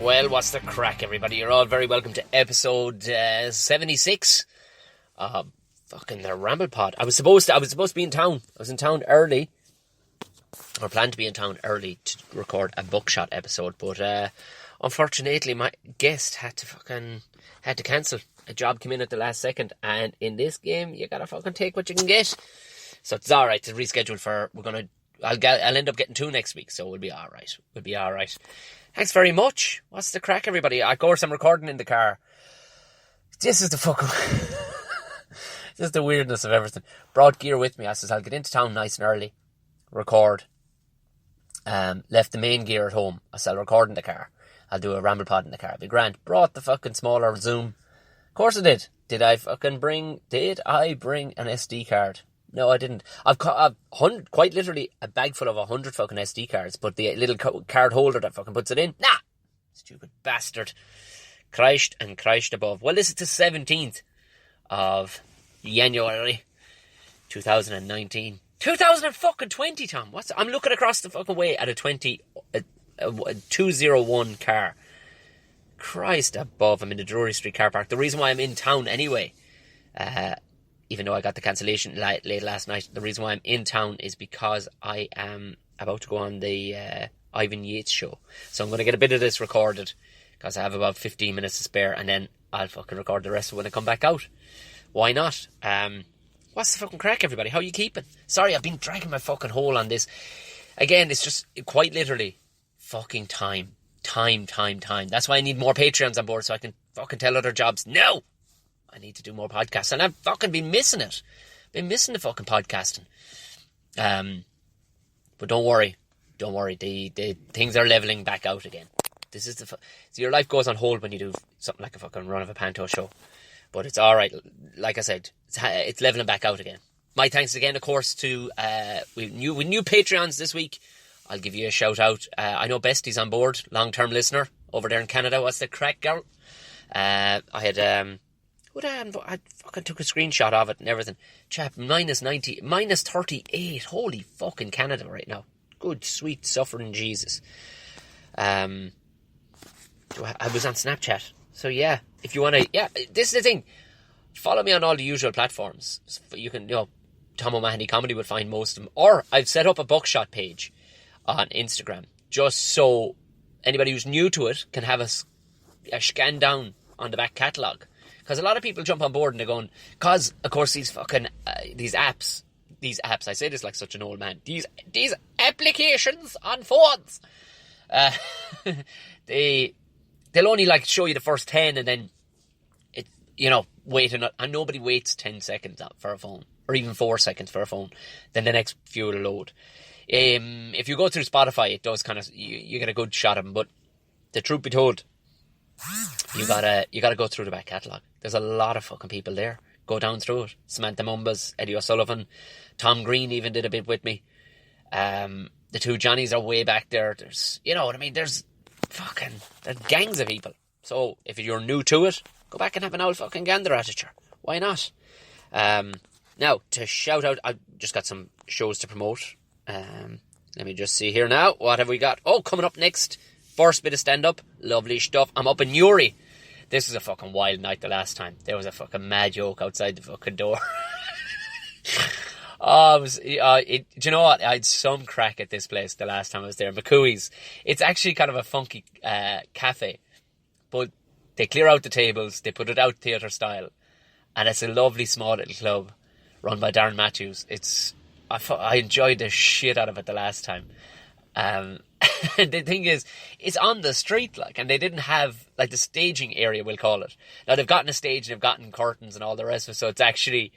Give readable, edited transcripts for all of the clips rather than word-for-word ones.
Well, what's the crack, everybody? You're all very welcome to episode 76 of fucking the Ramble Pod. I was supposed to be in town. I was in town early, or planned to be in town early to record a Buckshot episode, but unfortunately my guest had to cancel. A job came in at the last second, and in this game you gotta fucking take what you can get. So it's alright to reschedule for. I'll end up getting 2 next week, so we'll be alright. Thanks very much. What's the crack, everybody? Of course, I'm recording in the car. This is the fucking... this is the weirdness of everything. Brought gear with me. I says, I'll get into town nice and early. Record. Left the main gear at home. I said, I'll record in the car. I'll do a Ramble Pod in the car. It'll be grand. Brought the fucking smaller Zoom. Of course I did. Did I bring an SD card? No, I didn't. I've quite literally a bag full of 100 fucking SD cards, but the little card holder that fucking puts it in, nah! Stupid bastard. Christ above. Well, this is the 17th of January 2019. 2020, Tom. I'm looking across the fucking way at a 201 car. Christ above. I'm in the Drury Street car park. The reason why I'm in town anyway, even though I got the cancellation late last night, the reason why I'm in town is because I am about to go on the Ivan Yates show. So I'm going to get a bit of this recorded, because I have about 15 minutes to spare, and then I'll fucking record the rest of it when I come back out. Why not? What's the fucking crack, everybody? How you keeping? Sorry, I've been dragging my fucking hole on this. Again, it's just quite literally fucking time. That's why I need more Patreons on board, so I can fucking tell other jobs, no! I need to do more podcasts, and I've fucking been missing it. Been missing the fucking podcasting. But don't worry. The things are leveling back out again. This is so your life goes on hold when you do something like a fucking run of a panto show. But it's alright. Like I said, it's leveling back out again. My thanks again, of course, to with new Patreons this week. I'll give you a shout out. I know Bestie's on board, long-term listener over there in Canada. What's the crack, girl? I fucking took a screenshot of it and everything. Chap, minus 38. Holy fucking Canada right now. Good, sweet, suffering Jesus. I was on Snapchat. So yeah, if you want to... Yeah, this is the thing. Follow me on all the usual platforms. You can, Tom O'Mahony Comedy will find most of them. Or I've set up a Buckshot page on Instagram, just so anybody who's new to it can have a scan down on the back catalogue. Because a lot of people jump on board and they're going, because, of course, these fucking, these apps, I say this like such an old man, these applications on phones, they'll only, like, show you the first 10 and then, wait, and nobody waits 10 seconds for a phone, or even 4 seconds for a phone, then the next few will load. If you go through Spotify, it does kind of, you get a good shot of them, but the truth be told, you gotta go through the back catalogue. There's a lot of fucking people there. Go down through it. Samantha Mumbas, Eddie O'Sullivan, Tom Green even did a bit with me. The two Johnnies are way back there. There's, you know what I mean? There's gangs of people. So if you're new to it, go back and have an old fucking gander at it. Why not? Now to shout out, I've just got some shows to promote. Let me just see here now. What have we got? Oh, coming up next. First bit of stand-up. Lovely stuff. I'm up in Newry. This was a fucking wild night the last time. There was a fucking mad joke outside the fucking door. Do you know what? I had some crack at this place the last time I was there. McCooey's. It's actually kind of a funky cafe. But they clear out the tables. They put it out theatre style. And it's a lovely small little club run by Darren Matthews. I enjoyed the shit out of it the last time. The thing is, it's on the street, like, and they didn't have, like, the staging area, we'll call it. Now, they've gotten a stage and they've gotten curtains and all the rest of it, so it's actually,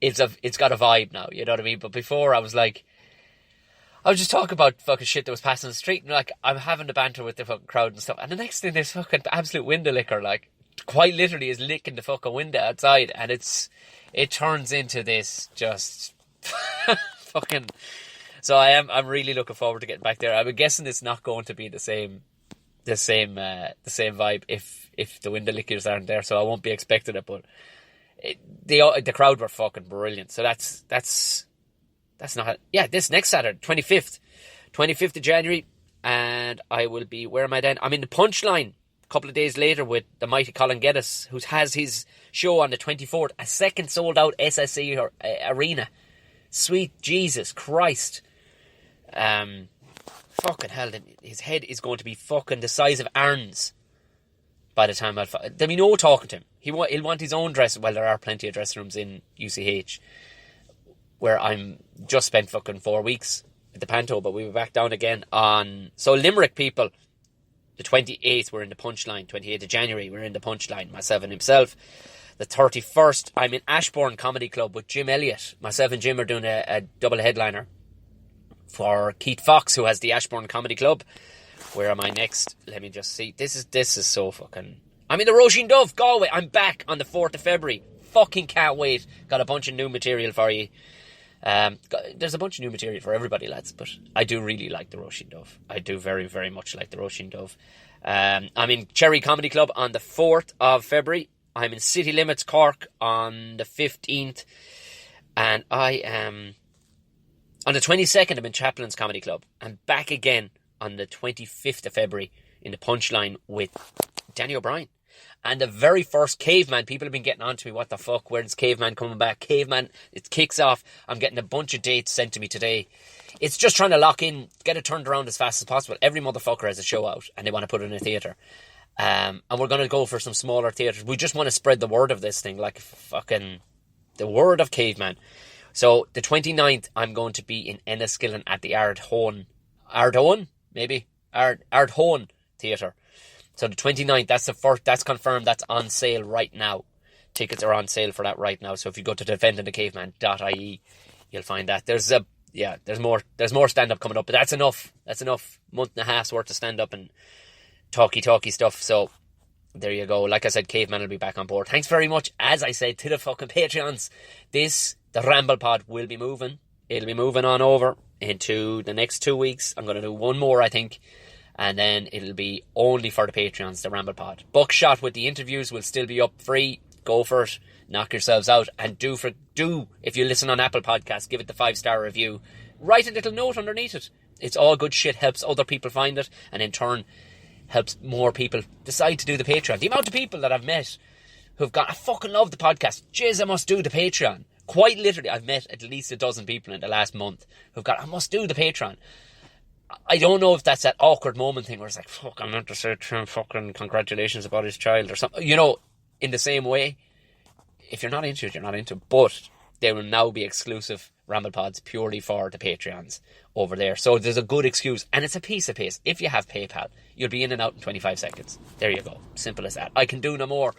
it's got a vibe now, you know what I mean? But before, I was just talking about fucking shit that was passing the street, and, like, I'm having the banter with the fucking crowd and stuff, and the next thing, this fucking absolute window licker, like, quite literally is licking the fucking window outside, and it turns into this just fucking... So I'm really looking forward to getting back there. I'm guessing it's not going to be the same vibe if the window lickers aren't there. So I won't be expecting it. But the crowd were fucking brilliant. So that's not. Yeah, this next Saturday, 25th of January, And I will be, where am I then? I'm in the Punchline a couple of days later with the mighty Colin Geddes, who has his show on the 24th, a second sold out SSE arena. Sweet Jesus Christ. Fucking hell, his head is going to be fucking the size of Aaron's by the time there'll be no talking to him. He'll want his own dress. Well, there are plenty of dressing rooms in UCH, where I'm just spent fucking 4 weeks at the Panto, but we'll be back down again on... So Limerick people, the 28th, we're in the Punchline. 28th of January, we're in the Punchline, myself and himself. The 31st, I'm in Ashbourne Comedy Club with Jim Elliott. Myself and Jim are doing a double headliner for Keith Fox, who has the Ashbourne Comedy Club. Where am I next? Let me just see. This is so fucking... I'm in the Roisin Dove, Galway. I'm back on the 4th of February. Fucking can't wait. Got a bunch of new material for you. There's a bunch of new material for everybody, lads, but I do really like the Roisin Dove. I do very, very much like the Roisin Dove. I'm in Cherry Comedy Club on the 4th of February. I'm in City Limits, Cork on the 15th. And I am... On the 22nd, I'm in Chaplin's Comedy Club. I'm back again on the 25th of February in the Punchline with Danny O'Brien. And the very first Caveman, people have been getting on to me, what the fuck, when's Caveman coming back? Caveman, it kicks off. I'm getting a bunch of dates sent to me today. It's just trying to lock in, get it turned around as fast as possible. Every motherfucker has a show out and they want to put it in a theatre. And we're going to go for some smaller theatres. We just want to spread the word of this thing, like fucking the word of Caveman. So the 29th, I'm going to be in Enniskillen at the Ardhone Theatre. So the 29th, that's the first, that's confirmed, that's on sale right now. Tickets are on sale for that right now. So if you go to defendingthecaveman.ie, you'll find that. There's more stand-up coming up, but that's enough. That's enough. Month and a half's worth of stand-up and talky stuff. So there you go. Like I said, Caveman will be back on board. Thanks very much, as I said, to the fucking Patreons. The Ramble Pod will be moving. It'll be moving on over into the next 2 weeks. I'm going to do one more, I think. And then it'll be only for the Patreons, the Ramble Pod. Buckshot with the interviews will still be up free. Go for it. Knock yourselves out. And do, if you listen on Apple Podcasts, give it the 5-star review. Write a little note underneath it. It's all good shit. Helps other people find it. And in turn, helps more people decide to do the Patreon. The amount of people that I've met who've got, I fucking love the podcast. Jeez, I must do the Patreon. Quite literally, I've met at least a dozen people in the last month who've got, I must do the Patreon. I don't know if that's that awkward moment thing where it's like, fuck, I'm meant to say to him fucking congratulations about his child or something. You know, in the same way, if you're not into it, you're not into it. But there will now be exclusive Ramble Pods purely for the Patreons over there. So there's a good excuse. And it's a piece of piss. If you have PayPal, you'll be in and out in 25 seconds. There you go. Simple as that. I can do no more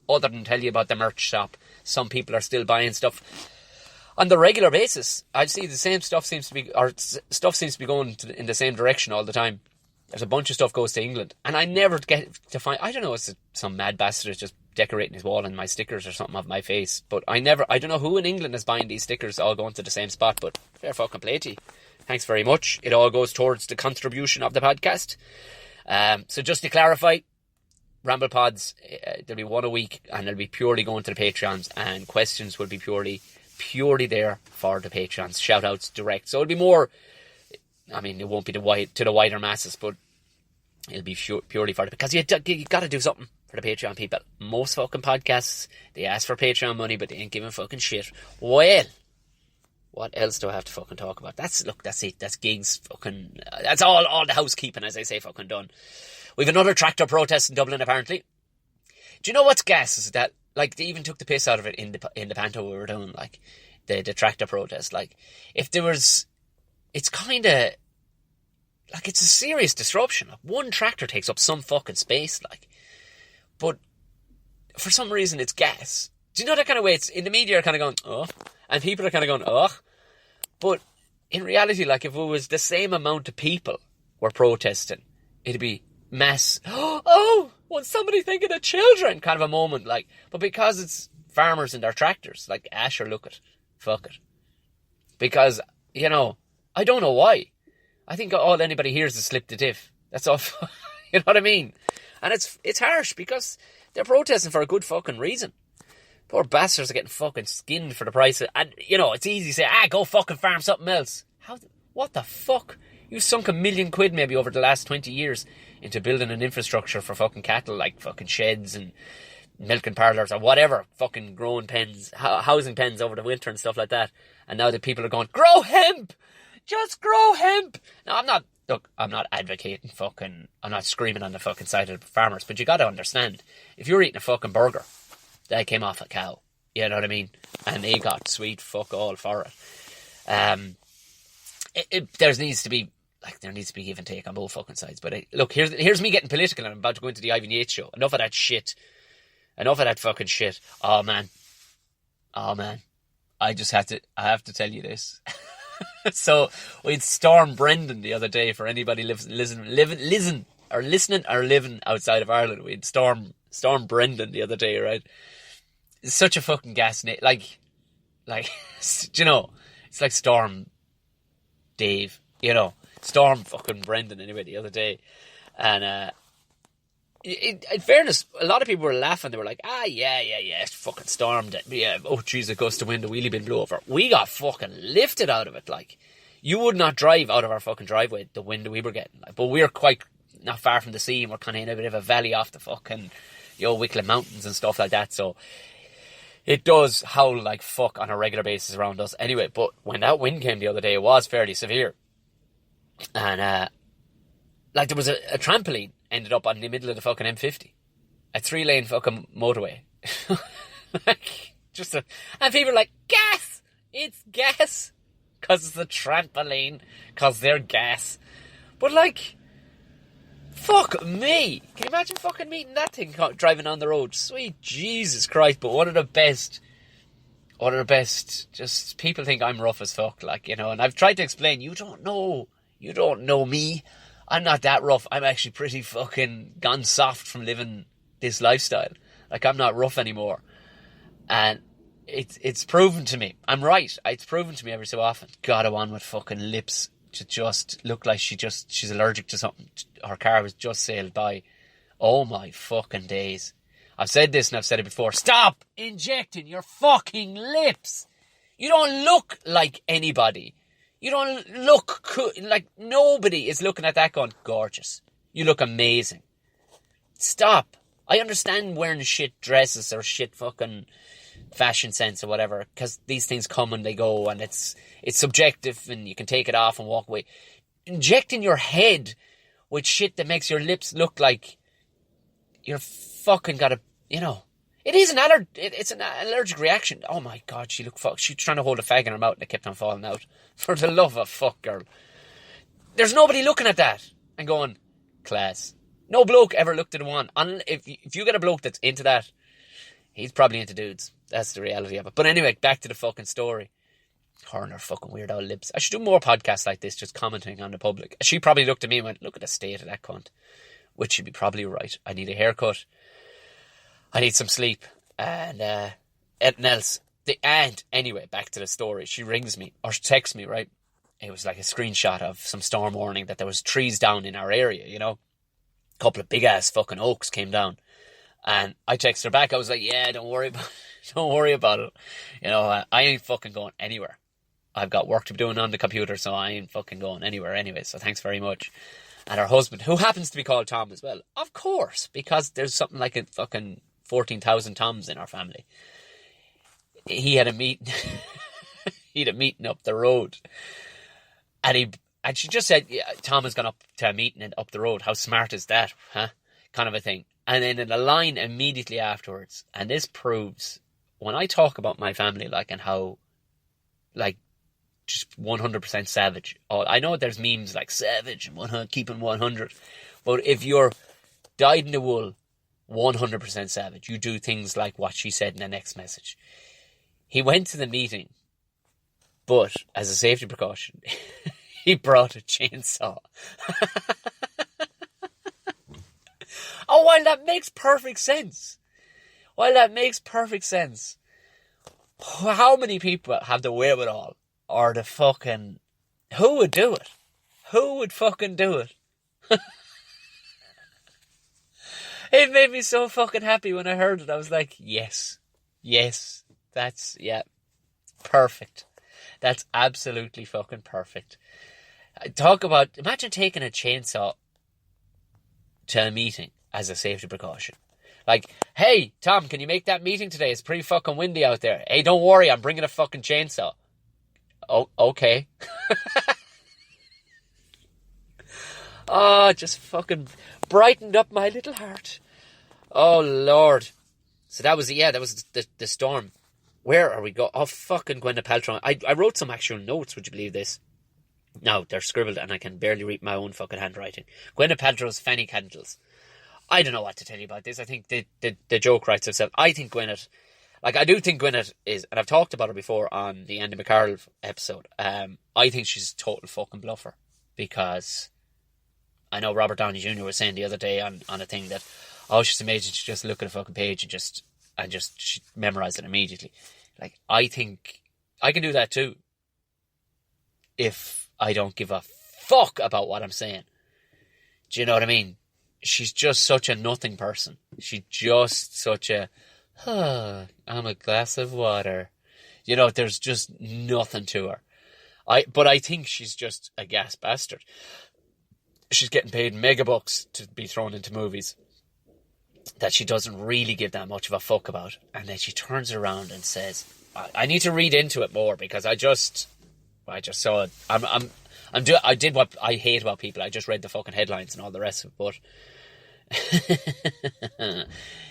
other than tell you about the merch shop. Some people are still buying stuff on the regular basis. I see the same stuff seems to be going in the same direction all the time. There's a bunch of stuff goes to England, and I never get to find. I don't know, it's some mad bastard is just decorating his wall and my stickers or something of my face. But I don't know who in England is buying these stickers all going to the same spot. But fair fucking play to you. Thanks very much. It all goes towards the contribution of the podcast. So just to clarify, Ramble Pods, there'll be one a week, and they'll be purely going to the Patreons, and questions will be purely there for the Patreons. Shout outs direct. So it'll be more, I mean, it won't be to the wider masses, but it'll be purely for the, because you got to do something for the Patreon people. Most fucking podcasts, they ask for Patreon money, but they ain't giving fucking shit. Well, what else do I have to fucking talk about? That's it. That's gigs. Fucking, that's all the housekeeping, as I say, fucking done. We've another tractor protest in Dublin, apparently. Do you know what's gas? Is that, like, they even took the piss out of it in the panto we were doing, like, the tractor protest. Like, if there was, it's kind of, like, it's a serious disruption. Like, one tractor takes up some fucking space, like, but for some reason it's gas. Do you know that kind of way? It's in the media are kind of going, oh, and people are kind of going, oh, but in reality, like, if it was the same amount of people were protesting, it'd be mass, oh, what's somebody thinking of children kind of a moment, like, but because it's farmers and their tractors, like, Asher, look it, fuck it, because, you know, I don't know why. I think all anybody hears is slip the diff. That's all. You know what I mean? And it's harsh because they're protesting for a good fucking reason. Poor bastards are getting fucking skinned for the price of, and, you know, it's easy to say, go fucking farm something else. What the fuck? You've sunk £1 million maybe over the last 20 years into building an infrastructure for fucking cattle, like fucking sheds and milking parlours or whatever, fucking growing pens, housing pens over the winter and stuff like that. And now the people are going, grow hemp! Just grow hemp! Now, I'm not advocating I'm not screaming on the fucking side of the farmers, but you gotta understand, if you're eating a fucking burger that came off a cow, you know what I mean? And they got sweet fuck all for it. There needs to be give and take on both fucking sides. But look, here's me getting political, and I'm about to go into the Ivan Yates show. Enough of that shit. Enough of that fucking shit. Oh man. I have to tell you this. So we had Storm Brendan the other day. For anybody listening or living outside of Ireland, we had Storm Brendan the other day, right? It's such a fucking gas name. Like, you know, it's like Storm Dave, you know, Storm fucking Brendan anyway the other day. And in fairness, a lot of people were laughing. They were like, yeah, it's fucking stormed. Yeah, oh jeez, it goes to wind, the wheelie bin blew over. We got fucking lifted out of it. Like, you would not drive out of our fucking driveway, the wind we were getting. Like, but we're quite not far from the sea, and we're kind of in a bit of a valley off the fucking, you know, Wicklow Mountains and stuff like that. So it does howl like fuck on a regular basis around us. Anyway, but when that wind came the other day, it was fairly severe. And, like, there was a trampoline ended up on the middle of the fucking M50. A 3-lane fucking motorway. Like, and people are like, gas! It's gas! Because it's a trampoline. Because they're gas. But, like, fuck me. Can you imagine fucking meeting that thing driving on the road? Sweet Jesus Christ. But one of the best, just people think I'm rough as fuck, like, you know, and I've tried to explain, you don't know me. I'm not that rough. I'm actually pretty fucking gone soft from living this lifestyle. Like, I'm not rough anymore. And it's proven to me. I'm right. It's proven to me every so often. God, I want with fucking lips to just look like she's allergic to something. Her car was just sailed by. Oh my fucking days. I've said this and I've said it before. Stop injecting your fucking lips. You don't look like anybody. You don't look like nobody is looking at that going, gorgeous. You look amazing. Stop. I understand wearing shit dresses or shit fucking fashion sense or whatever, because these things come and they go, and it's subjective, and you can take it off and walk away. Injecting your head with shit that makes your lips look like you're fucking got a, you know. It is it's an allergic reaction. Oh my God, she's trying to hold a fag in her mouth and it kept on falling out. For the love of fuck, girl. There's nobody looking at that and going, class. No bloke ever looked at one. If you get a bloke that's into that, he's probably into dudes. That's the reality of it. But anyway, back to the fucking story. Her and her fucking weird old lips. I should do more podcasts like this, just commenting on the public. She probably looked at me and went, look at the state of that cunt. Which she'd be probably right. I need a haircut. I need some sleep, and anything else. Anyway, back to the story. She rings me, or she texts me, right? It was like a screenshot of some storm warning that there was trees down in our area, you know? A couple of big-ass fucking oaks came down. And I texted her back. I was like, yeah, don't worry about it. You know, I ain't fucking going anywhere. I've got work to be doing on the computer, so I ain't fucking going anywhere anyway, so thanks very much. And her husband, who happens to be called Tom as well, of course, because there's something like a fucking 14,000 Toms in our family. He had a meeting. He had a meeting up the road, and she just said, yeah, Tom has gone up to a meeting up the road. How smart is that, huh? Kind of a thing. And then in a line immediately afterwards, and this proves when I talk about my family, like, and how, like, just 100% savage. Oh, I know there's memes like savage and keeping 100, but if you're dyed in the wool, 100% savage. You do things like what she said in the next message. He went to the meeting, but as a safety precaution, he brought a chainsaw. Oh, while that makes perfect sense. How many people have the wherewithal or the fucking... Who would do it? Who would fucking do it? It made me so fucking happy when I heard it. I was like, yes, that's, yeah, perfect. That's absolutely fucking perfect. Talk about, imagine taking a chainsaw to a meeting as a safety precaution. Like, hey, Tom, can you make that meeting today? It's pretty fucking windy out there. Hey, don't worry, I'm bringing a fucking chainsaw. Oh, okay. Oh, just fucking brightened up my little heart. Oh, Lord. So that was the storm. Where are we going? Oh, fucking Gwyneth Paltrow. I wrote some actual notes, would you believe this? No, they're scribbled and I can barely read my own fucking handwriting. Gwyneth Paltrow's fanny candles. I don't know what to tell you about this. I think the joke writes itself. I think Gwyneth, I do think Gwyneth is, and I've talked about her before on the Andy McCarroll episode. I think she's a total fucking bluffer, because I know Robert Downey Jr. was saying the other day on a thing that, oh, she's amazing. She just look at a fucking page and just she memorise it immediately. Like, I think I can do that too, if I don't give a fuck about what I'm saying. Do you know what I mean? She's just such a nothing person. She's just such a, I'm a glass of water. You know, there's just nothing to her. But I think she's just a gas bastard. She's getting paid mega bucks to be thrown into movies that she doesn't really give that much of a fuck about. And then she turns around and says, I need to read into it more, because I just saw it. I did what I hate about people. I just read the fucking headlines and all the rest of it, but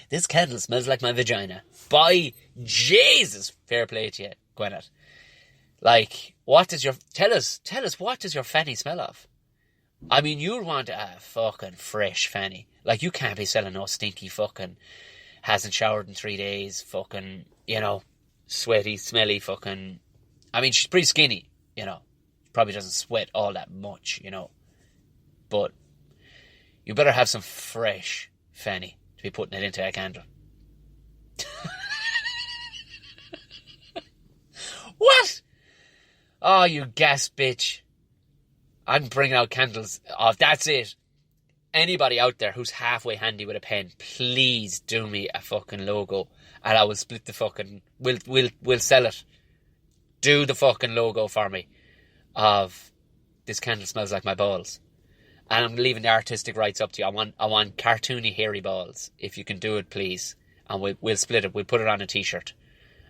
this candle smells like my vagina. By Jesus, fair play to you, Gwyneth. Like, tell us, what does your fanny smell of? I mean, you'll want a fucking fresh fanny. Like, you can't be selling no stinky fucking, hasn't showered in 3 days, fucking, you know, sweaty, smelly fucking, I mean, she's pretty skinny, you know. Probably doesn't sweat all that much, you know. But you better have some fresh fanny to be putting it into a candle. What? Oh, you gas bitch. I'm bringing out candles. Oh, that's it. Anybody out there who's halfway handy with a pen, please do me a fucking logo, and I will split the fucking, we'll sell it. Do the fucking logo for me of this candle smells like my balls. And I'm leaving the artistic rights up to you. I want cartoony hairy balls. If you can do it, please. And we'll split it. We'll put it on a t-shirt.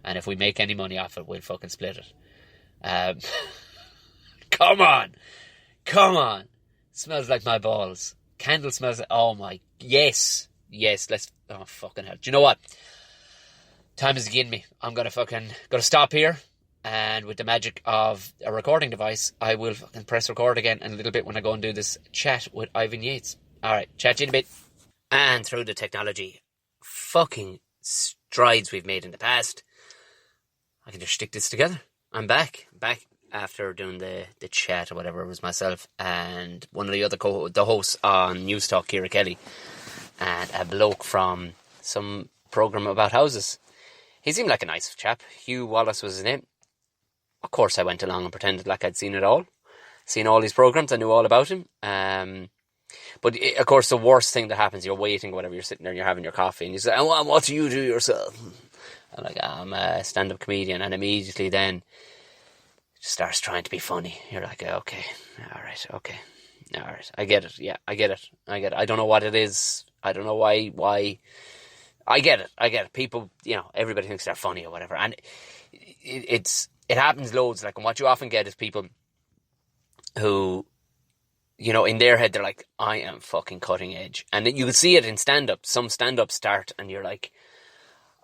And if we make any money off it, we'll fucking split it. Come on. Smells like my balls. Candle smells like, oh my, yes, let's, oh fucking hell. Do you know what? Time is against me. I'm gonna stop here. And with the magic of a recording device, I will fucking press record again in a little bit when I go and do this chat with Ivan Yates. Alright, chat to you in a bit. And through the technology fucking strides we've made in the past, I can just stick this together. I'm back after doing the chat or whatever. It was myself and one of the other the hosts on News Talk, Ciara Kelly, and a bloke from some programme about houses. He seemed like a nice chap. Hugh Wallace was his name. Of course I went along and pretended like I'd seen it all. Seen all these programmes, I knew all about him. But of course the worst thing that happens, you're waiting or whatever, you're sitting there and you're having your coffee and you say, oh, what do you do yourself? I'm like, I'm a stand-up comedian, and immediately then starts trying to be funny. You're like, okay, alright, I get it, yeah, I get it. I don't know what it is, I don't know why, I get it. People, you know, everybody thinks they're funny or whatever, and it happens loads. Like, and what you often get is people who, you know, in their head they're like, I am fucking cutting edge, and you can see it in stand-up. Some stand-up start and you're like,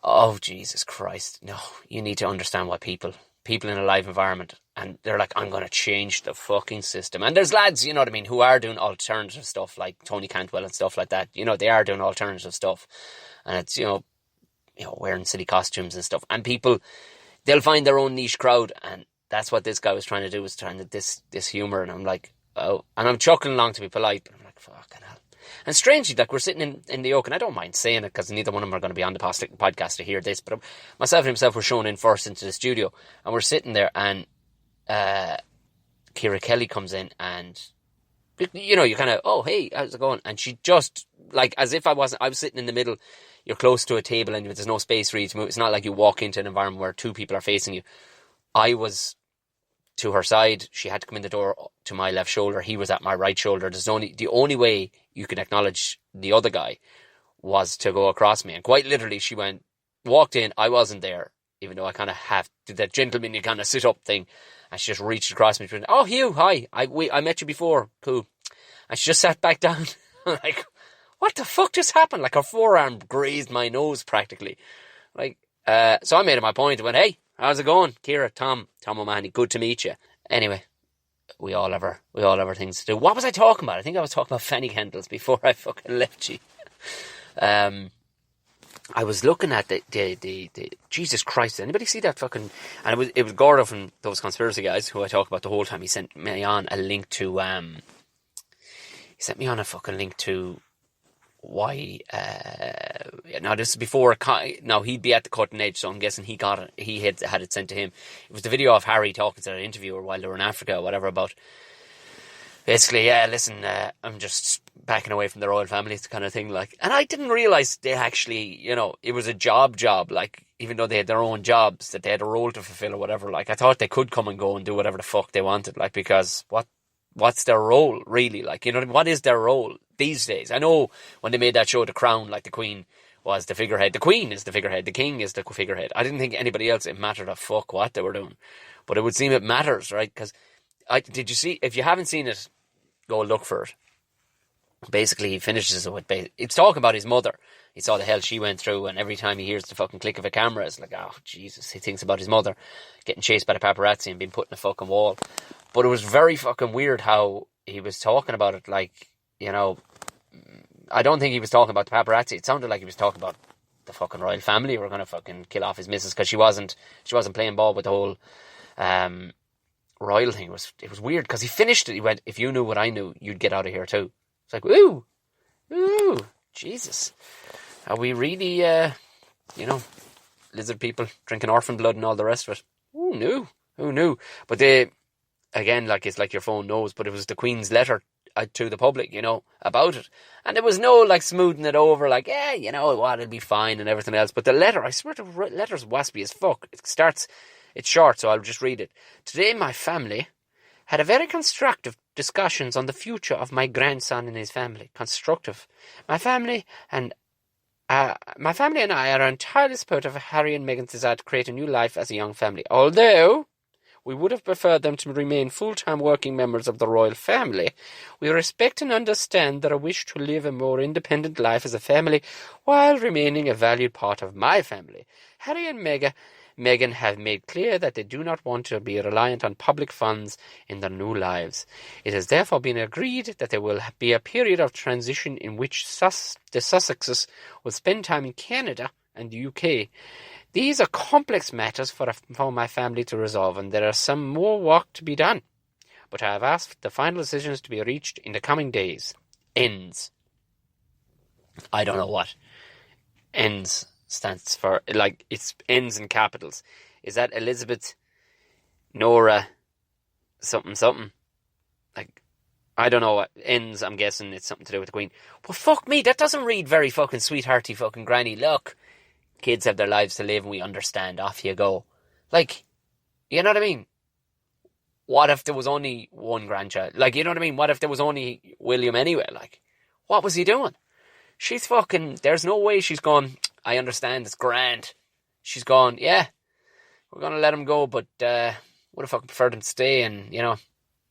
oh Jesus Christ, no, you need to understand what people in a live environment, and they're like, I'm going to change the fucking system. And there's lads, you know what I mean, who are doing alternative stuff, like Tony Cantwell and stuff like that. You know, they are doing alternative stuff, and it's, you know, wearing silly costumes and stuff, and people, they'll find their own niche crowd, and that's what this guy was trying to do, was trying to this humour, and I'm like, oh, and I'm chuckling along to be polite, but I'm like, fucking hell. And strangely, like, we're sitting in the oak, and I don't mind saying it, because neither one of them are going to be on the podcast to hear this, but myself and himself were shown in first into the studio, and we're sitting there, and Ciara Kelly comes in, and, you know, you kind of, oh, hey, how's it going? And she just, like, as if I was sitting in the middle. You're close to a table and there's no space for you to move. It's not like you walk into an environment where two people are facing you. I was to her side. She had to come in the door to my left shoulder. He was at my right shoulder. The only way you can acknowledge the other guy was to go across me. And quite literally, she walked in. I wasn't there, even though I kind of did that gentleman, you kind of sit up thing. And she just reached across me. Oh, Hugh, hi. I met you before. Cool. And she just sat back down. Like, what the fuck just happened? Like, her forearm grazed my nose practically. Like, so I made it my point. I went, hey, how's it going? Ciara, Tom O'Mahony, good to meet you. Anyway, we all have our things to do. What was I talking about? I think I was talking about fanny candles before I fucking left you. I was looking at the Jesus Christ. Did anybody see that fucking? And it was Gordo from those conspiracy guys who I talk about the whole time. He sent me on a link to he sent me on a fucking link to why. Now this is before. Now he'd be at the cutting edge, so I'm guessing he got it. He had it sent to him. It was the video of Harry talking to that interviewer while they were in Africa or whatever about. Basically, yeah, listen, I'm just backing away from the royal family kind of thing, like, and I didn't realise they actually, it was a job, like, even though they had their own jobs, that they had a role to fulfill or whatever, like, I thought they could come and go and do whatever the fuck they wanted, like, because what's their role, really, like, what is their role these days? I know when they made that show, The Crown, like, the Queen was the figurehead, the Queen is the figurehead, the King is the figurehead. I didn't think anybody else, it mattered a fuck what they were doing, but it would seem it matters, right, because did you see, if you haven't seen it, go look for it. Basically, he finishes it with, it's talking about his mother. He saw the hell she went through, and every time he hears the fucking click of a camera, it's like, oh, Jesus, he thinks about his mother getting chased by the paparazzi and being put in a fucking wall. But it was very fucking weird how he was talking about it, like, I don't think he was talking about the paparazzi. It sounded like he was talking about the fucking royal family were going to fucking kill off his missus because she wasn't playing ball with the whole royal thing. It was weird because he finished it. He went, if you knew what I knew, you'd get out of here too. It's like, ooh, Jesus. Are we really, lizard people drinking orphan blood and all the rest of it? Who knew? But they, again, like, it's like your phone knows, but it was the Queen's letter to the public, about it. And there was no, like, smoothing it over, like, yeah, it'll be fine and everything else. But the letter, I swear the letter's waspy as fuck. It's short, so I'll just read it. Today, my family had a very constructive discussions on the future of my grandson and his family. Constructive. My family and I are entirely supportive of Harry and Meghan's desire to create a new life as a young family. Although we would have preferred them to remain full-time working members of the royal family, we respect and understand their wish to live a more independent life as a family while remaining a valued part of my family. Harry and Meghan have made clear that they do not want to be reliant on public funds in their new lives. It has therefore been agreed that there will be a period of transition in which the Sussexes will spend time in Canada and the UK. These are complex matters for my family to resolve, and there is some more work to be done. But I have asked the final decisions to be reached in the coming days. Ends. I don't know what ends stands for, like, it's ends in capitals. Is that Elizabeth, Nora, something? Like, I don't know what ends, I'm guessing it's something to do with the Queen. But fuck me, that doesn't read very fucking sweethearty fucking granny. Look, kids have their lives to live and we understand, off you go. Like, you know what I mean? What if there was only one grandchild? Like, you know what I mean? What if there was only William anyway? Like, what was he doing? She's fucking, there's no way she's gone, I understand, it's grand. She's gone, yeah, we're going to let him go, but would have fucking preferred him to stay, and,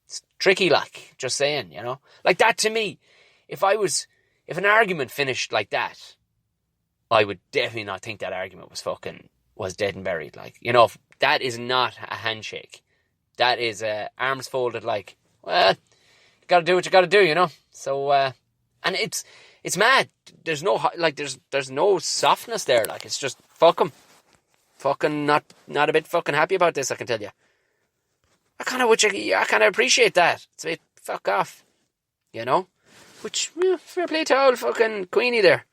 it's tricky, like, just saying, Like, that to me, if an argument finished like that, I would definitely not think that argument was dead and buried, like, that is not a handshake. That is arms folded, like, well, you gotta do what you gotta do, So, and it's mad. There's no, like, there's no softness there. Like, it's just, fuck him. Fucking not a bit fucking happy about this, I can tell you. I kind of appreciate that. It's a bit, fuck off. Which, fair play to old fucking Queenie there.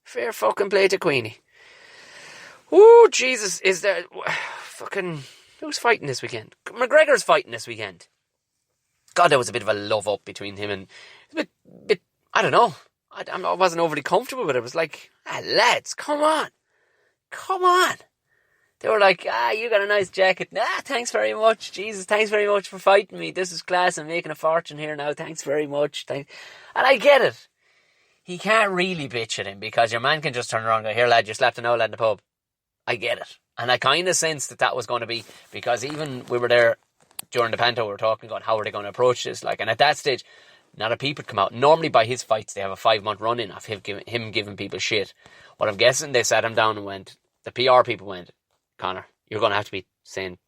Fair fucking play to Queenie. Ooh, Jesus, is there, fucking, who's fighting this weekend? McGregor's fighting this weekend. God, there was a bit of a love up between him and, a bit, I don't know. I wasn't overly comfortable with it. It was like, lads, come on. They were like, you got a nice jacket. Thanks very much. Jesus, thanks very much for fighting me. This is class. I'm making a fortune here now. Thanks very much. And I get it. He can't really bitch at him because your man can just turn around and go, here lad, you slapped an old lad in the pub. I get it. And I kind of sensed that was going to be, because even we were there during the panto, we were talking, going, how are they going to approach this? Like, and at that stage, not a peep would come out. Normally by his fights, they have a 5-month run-in of him giving people shit. What I'm guessing, they sat him down and went, the PR people went, Connor, you're going to have to be saying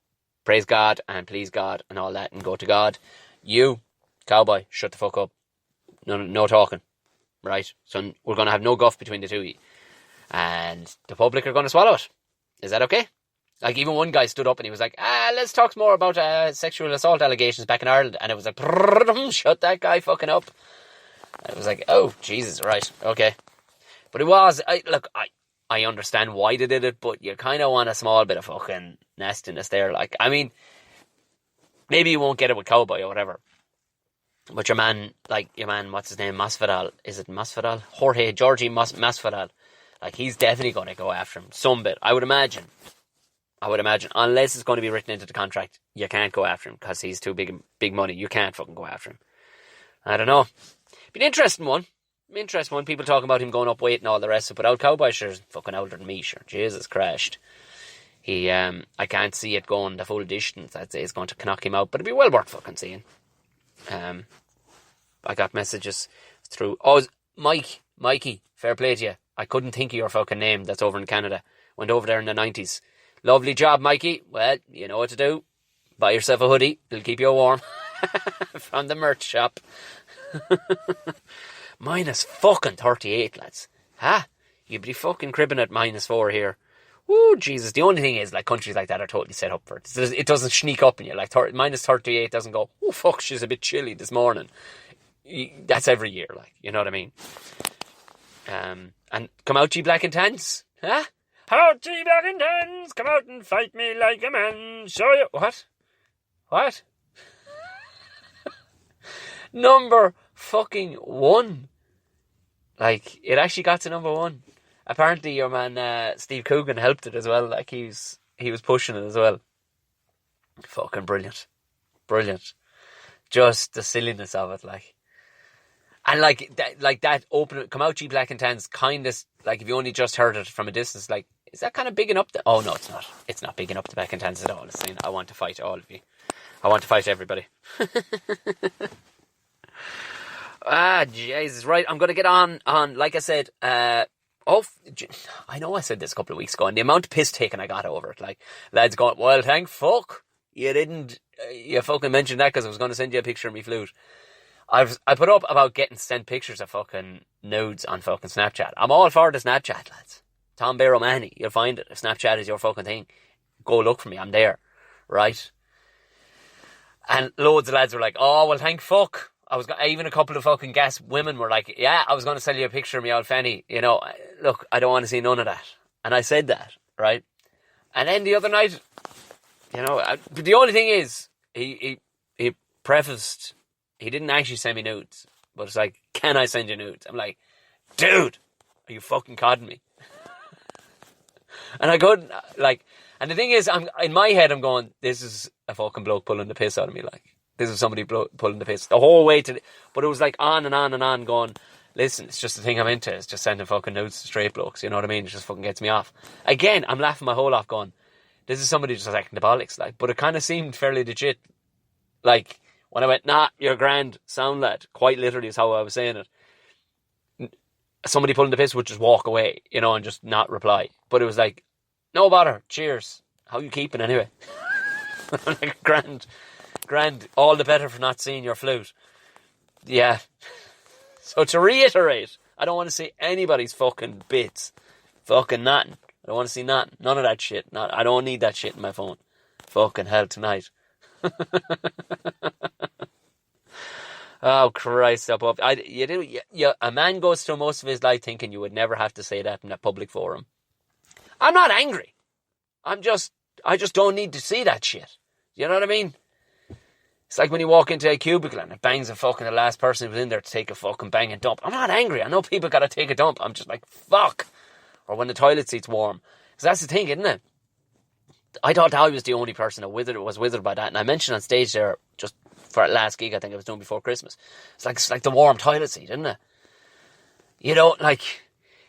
praise God and please God and all that and go to God. You, cowboy, shut the fuck up. No talking. Right? So we're going to have no guff between the two of you. And the public are going to swallow it. Is that okay? Like, even one guy stood up and he was like, let's talk more about sexual assault allegations back in Ireland. And it was like, shut that guy fucking up. And it was like, oh, Jesus, right, okay. But it was, I understand why they did it, but you kind of want a small bit of fucking nastiness there. Like, I mean, maybe you won't get it with Cowboy or whatever. But your man, what's his name? Masvidal. Is it Masvidal? Georgie Masvidal. Like, he's definitely going to go after him. Some bit, I would imagine. Unless it's going to be written into the contract, you can't go after him because he's too big money. You can't fucking go after him. I don't know. Be an interesting one. People talking about him going up weight and all the rest of it. But out Cowboy, sure, is fucking older than me, sure. Jesus Christ. I can't see it going the full distance. I'd say it's going to knock him out. But it'd be well worth fucking seeing. I got messages through... Oh, Mikey, fair play to you. I couldn't think of your fucking name that's over in Canada. Went over there in the 90s. Lovely job, Mikey. Well, you know what to do. Buy yourself a hoodie. It'll keep you warm. From the merch shop. Minus fucking 38, lads. You'd be fucking cribbing at -4 here. Woo, Jesus. The only thing is, like, countries like that are totally set up for it. It doesn't sneak up on you. Like, minus 38 doesn't go, oh, fuck, she's a bit chilly this morning. That's every year, like, you know what I mean? And come out, ye black and tans. Out, ye black and tans. Come out and fight me like a man. Show you. What? Number fucking 1. Like, it actually got to number 1. Apparently your man Steve Coogan helped it as well. Like, he was pushing it as well. Fucking brilliant. Just the silliness of it, like. And like that open, come out, ye black and tans, kind of, like, if you only just heard it from a distance, like, is that kind of bigging up oh no, it's not. It's not bigging up the black and tans at all. It's saying, I want to fight all of you. I want to fight everybody. Jesus, right. I'm going to get on, like I said, I know I said this a couple of weeks ago, and the amount of piss taken I got over it, like, lads going, well, thank fuck you didn't, you fucking mentioned that because I was going to send you a picture of me flute. I put up about getting sent pictures of fucking nudes on fucking Snapchat. I'm all for the Snapchat, lads. Tom Bear O'Mahony, you'll find it. If Snapchat is your fucking thing, go look for me, I'm there, right? And loads of lads were like, oh, well, thank fuck. Even a couple of fucking gas women were like, yeah, I was going to send you a picture of me old fanny. You know, look, I don't want to see none of that. And I said that, right? And then the other night, you know, the only thing is, he prefaced, he didn't actually send me nudes, but it's like, can I send you nudes? I'm like, dude, are you fucking codding me? And I couldn't, like, and the thing is, in my head, I'm going, this is a fucking bloke pulling the piss out of me, like. This is somebody pulling the piss the whole way but it was like on and on and on going, listen, it's just the thing I'm into. It's just sending fucking nudes to straight blokes. You know what I mean? It just fucking gets me off. Again, I'm laughing my whole off going, this is somebody just acting the bollocks. Like, but it kind of seemed fairly legit. Like, when I went, nah, you're grand, sound lad. Quite literally is how I was saying it. Somebody pulling the piss would just walk away, you know, and just not reply. But it was like, no bother, cheers. How you keeping anyway? Like, grand, all the better for not seeing your flute. Yeah. So to reiterate, I don't want to see anybody's fucking bits. Fucking nothing. I don't want to see nothing. None of that shit. I don't need that shit in my phone. Fucking hell tonight. Oh Christ, up. A man goes through most of his life thinking you would never have to say that in a public forum. I'm not angry. I just don't need to see that shit. You know what I mean? It's like when you walk into a cubicle and it bangs the last person who was in there to take a fucking bang and dump. I'm not angry. I know people gotta take a dump. I'm just like, fuck. Or when the toilet seat's warm. Because that's the thing, isn't it? I thought I was the only person that was withered by that. And I mentioned on stage there, just for that last gig I think I was doing before Christmas, it's like the warm toilet seat, isn't it? You know, like,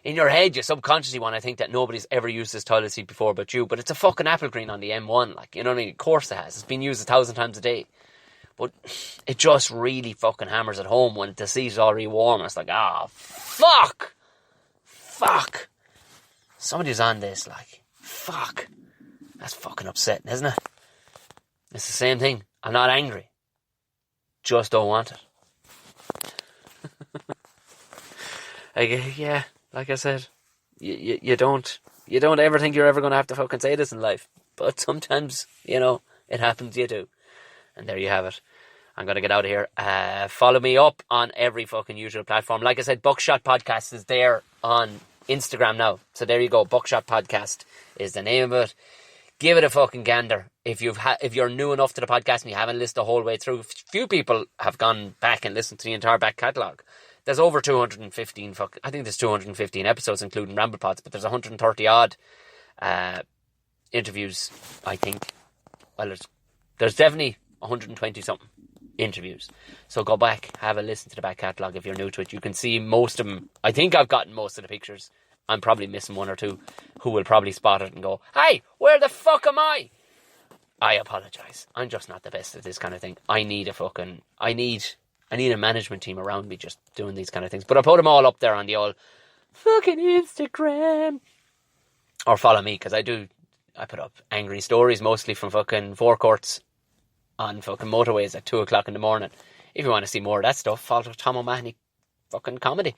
in your head, you subconsciously want to think that nobody's ever used this toilet seat before but you, but it's a fucking apple green on the M1, like, you know what I mean? Of course it has. It's been used 1,000 times a day. But it just really fucking hammers at home when the seat is already warm. It's like, fuck! Somebody's on this, like, fuck. That's fucking upsetting, isn't it? It's the same thing. I'm not angry. Just don't want it. Yeah, like I said, you don't ever think you're ever going to have to fucking say this in life. But sometimes, you know, it happens, you do. And there you have it. I'm going to get out of here. Follow me up on every fucking usual platform. Like I said, Buckshot Podcast is there on Instagram now. So there you go. Buckshot Podcast is the name of it. Give it a fucking gander. If you're new enough to the podcast and you haven't listened the whole way through, few people have gone back and listened to the entire back catalogue. There's over 215 I think there's 215 episodes including Ramble Pods, but there's 130 odd interviews, I think. Well, there's definitely 120 something interviews. So go back, have a listen to the back catalogue if you're new to it. You can see most of them. I think I've gotten most of the pictures. I'm probably missing one or two who will probably spot it and go, "Hey, where the fuck am I?" I apologise. I'm just not the best at this kind of thing. I need a management team around me just doing these kind of things. But I put them all up there on the old fucking Instagram. Or follow me, because I put up angry stories mostly from fucking forecourts on fucking motorways at 2 o'clock in the morning. If you want to see more of that stuff, follow Tom O'Mahony fucking comedy.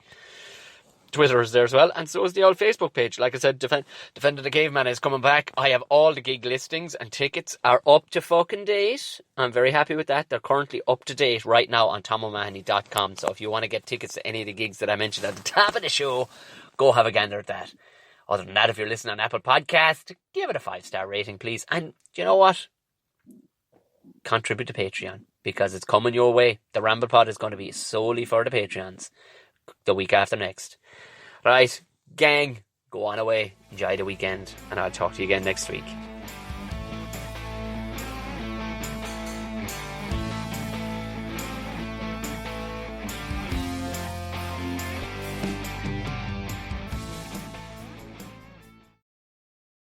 Twitter is there as well, and so is the old Facebook page. Like I said, Defender the Caveman is coming back. I have all the gig listings and tickets are up to fucking date. I'm very happy with that. They're currently up to date right now on tomomahony.com. So if you want to get tickets to any of the gigs that I mentioned at the top of the show, go have a gander at that. Other than that, if you're listening on Apple Podcast, give it a 5-star rating, please. And you know what? Contribute to Patreon, because it's coming your way. The Ramble Pod is going to be solely for the Patreons the week after next. Right, gang, go on away, enjoy the weekend, and I'll talk to you again next week.